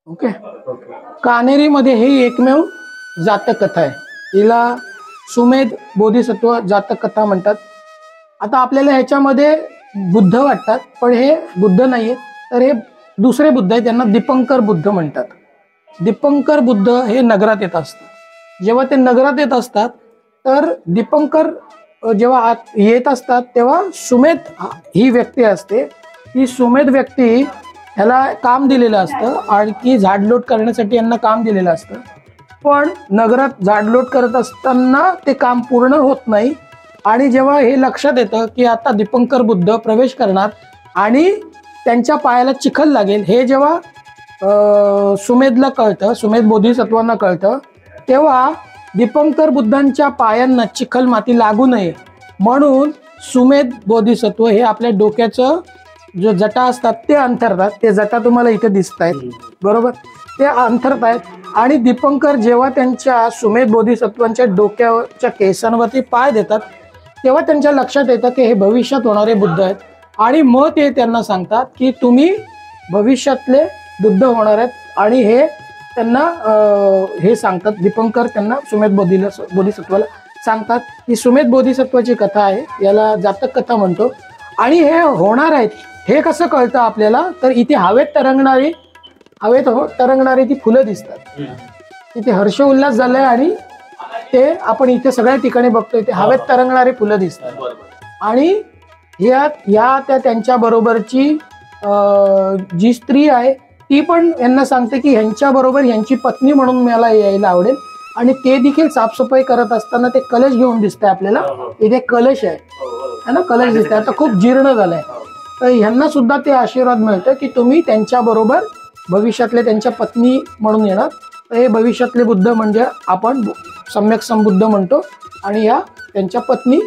Okay. कान्हेरीमध्ये ही एकमेव जातक कथा आहे. हिला सुमेध बोधिसत्व जातक कथा म्हणतात. आता आपल्याला ह्याच्यामध्ये बुद्ध वाटतात, पण हे बुद्ध नाहीये, तर हे दुसरे बुद्ध आहेत. त्यांना दीपंकर बुद्ध म्हणतात. दीपंकर बुद्ध हे नगरात येत असतात. जेव्हा ते नगरात येत असतात तर दीपंकर जेव्हा येत असतात तेव्हा सुमेध ही व्यक्ती असते. ही सुमेध व्यक्ती ह्याला काम दिलेलं असतं आणि झाडलोट करण्यासाठी यांना काम दिलेलं असतं. पण नगरात झाडलोट करत असताना ते काम पूर्ण होत नाही आणि जेव्हा हे लक्षात येतं की आता दीपंकर बुद्ध प्रवेश करणार आणि त्यांच्या पायाला चिखल लागेल, हे जेव्हा सुमेधला कळतं, सुमेध बोधिसत्वांना कळतं, तेव्हा दीपंकर बुद्धांच्या पायांना चिखल माती लागू नये म्हणून सुमेध बोधिसत्व हे आपल्या डोक्याचं जो जटा असतात ते अंथरतात. ते जटा तुम्हाला इथे दिसत आहेत, बरोबर, ते अंथरतायत. आणि दीपंकर जेव्हा त्यांच्या सुमेध बोधिसत्वांच्या डोक्याच्या केसांवरती पाय देतात तेव्हा त्यांच्या लक्षात येतं की हे भविष्यात होणारे बुद्ध आहेत. आणि मग ते त्यांना सांगतात की तुम्ही भविष्यातले बुद्ध होणार आहेत. आणि हे त्यांना हे सांगतात, दीपंकर त्यांना सुमेध बोधिसत्वाला सांगतात की सुमेध बोधिसत्वाची कथा आहे, याला जातक कथा म्हणतो. आणि हे होणार आहेत हे कसं कळतं आपल्याला, तर इथे हवेत तरंगणारी ती फुलं दिसतात. इथे हर्ष उल्हास झालाय आणि ते आपण इथे सगळ्या ठिकाणी बघतोय, ते हवेत तरंगणारी फुलं दिसतात. आणि या त्यांच्या बरोबरची जी स्त्री आहे ती पण यांना सांगते की ह्यांच्या बरोबर ह्यांची पत्नी म्हणून मला यायला आवडेल. आणि ते देखील साफसफाई करत असताना ते कलश घेऊन दिसतंय आपल्याला. इथे कलश आहे ना, कलश दिसतंय, आता खूप जीर्ण झालाय. तर ह्यांना सुद्धा ते आशीर्वाद मिळतं की तुम्ही त्यांच्या बरोबर भविष्यातले त्यांच्या पत्नी म्हणून येणार. तर हे भविष्यातले बुद्ध म्हणजे आपण सम्यक संबुद्ध म्हणतो आणि या त्यांच्या पत्नी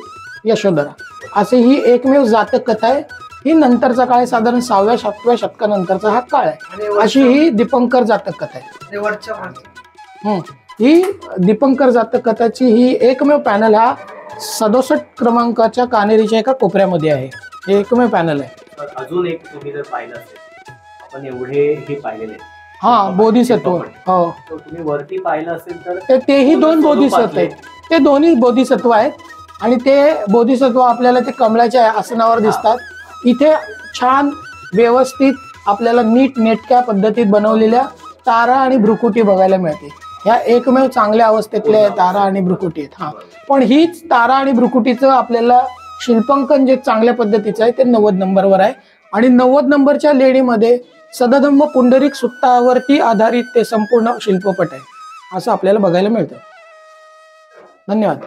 यशोधरा. असे ही एकमेव जातक कथा आहे. ही नंतरचा काळ, साधारण 6व्या-7व्या शतकानंतरचा हा काळ आहे. अशी ही दीपंकर जातक कथा आहे. ही दीपंकर जातक कथाची ही एकमेव पॅनल हा 67 क्रमांकाच्या कान्हेरीच्या एका कोपऱ्यामध्ये आहे. हे एकमेव पॅनल आहे. अजून एक तुम्ही जर पाहिलं असेल, आपण एवढे हे पाहिलेले बोधिसत्व, हो, तुम्ही वरती पाहिलं असेल तर तेही 2 बोधिसत्व आहेत. ते दोन्ही बोधिसत्व आहेत आणि ते बोधिसत्व आपल्याला ते कमळाच्या आसनावर दिसतात. इथे छान व्यवस्थित आपल्याला नीट नेटक्या पद्धतीत बनवलेल्या तारा आणि भ्रुकुटी बघायला मिळते. ह्या एकमेव चांगल्या अवस्थेतल्या तारा आणि भ्रुकुटी आहेत. पण हीच तारा आणि भ्रुकुटीचं आपल्याला शिल्पांकन जे चांगल्या पद्धतीचं आहे ते 90 नंबरवर आहे. आणि 90 नंबरच्या लेणीमध्ये सदधम्म पुंडरीक सुत्तावरती आधारित ते संपूर्ण शिल्पपट आहे, असं आपल्याला बघायला मिळतं. धन्यवाद.